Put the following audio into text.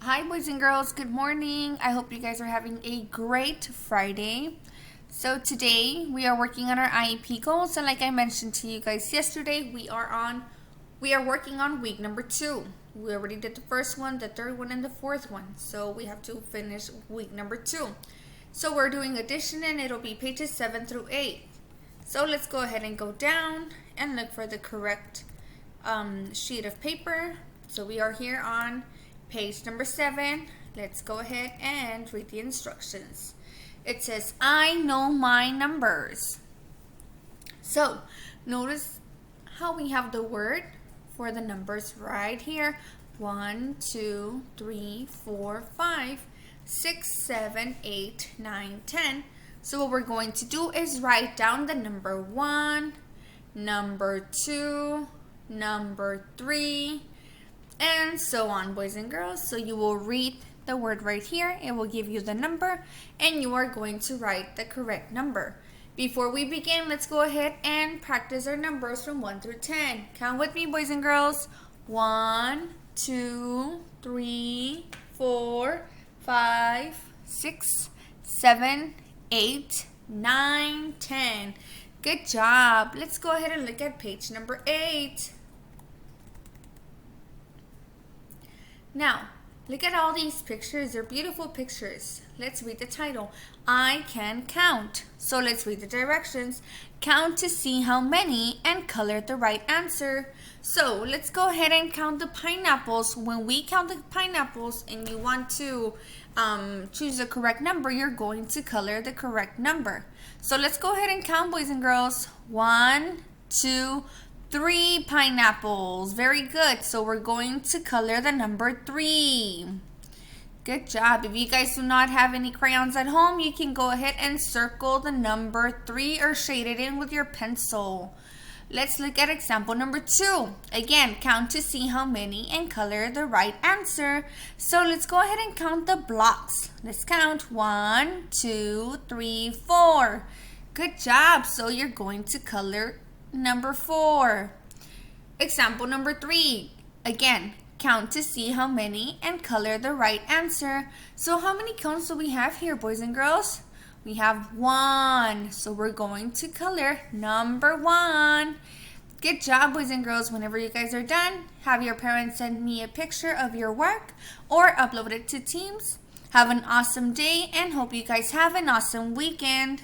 Hi, boys and girls. Good morning. I hope you guys are having a great Friday. So today we are working on our IEP goals, and like I mentioned to you guys yesterday, we are working on week number 2. We already did the first one, the third one, and the fourth one. So we have to finish week number 2. So we're doing addition, and it'll be pages 7 through 8. So let's go ahead and go down and look for the correct sheet of paper. So we are here on page number 7. Let's go ahead and read the instructions. It says, I know my numbers. So notice how we have the word for the numbers right here. 1, 2, 3, 4, 5, 6, 7, 8, 9, 10. So what we're going to do is write down the number 1, number 2, number 3, and so on, boys and girls. So you will read the word right here. It will give you the number, and you are going to write the correct number. Before we begin, let's go ahead and practice our numbers from 1 through 10. Count with me, boys and girls. 1, 2, 3, 4, 5, 6, 7, 8, 9, 10. Good job. Let's go ahead and look at page number 8. Now, look at all these pictures. They're beautiful pictures. Let's read the title. I can count. So let's read the directions. Count to see how many and color the right answer. So let's go ahead and count the pineapples. When we count the pineapples and you want to choose the correct number, you're going to color the correct number. So let's go ahead and count, boys and girls. 1, 2, 3 pineapples. Very good. So we're going to color the number 3. Good job. If you guys do not have any crayons at home, you can go ahead and circle the number 3 or shade it in with your pencil. Let's look at example number 2. Again, count to see how many and color the right answer. So let's go ahead and count the blocks. Let's count 1, 2, 3, 4. Good job. So you're going to color number 4. Example number 3. Again, count to see how many and color the right answer. So how many counts do we have here, boys and girls? We have 1. So we're going to color number 1. Good job, boys and girls. Whenever you guys are done, have your parents send me a picture of your work or upload it to Teams. Have an awesome day and hope you guys have an awesome weekend.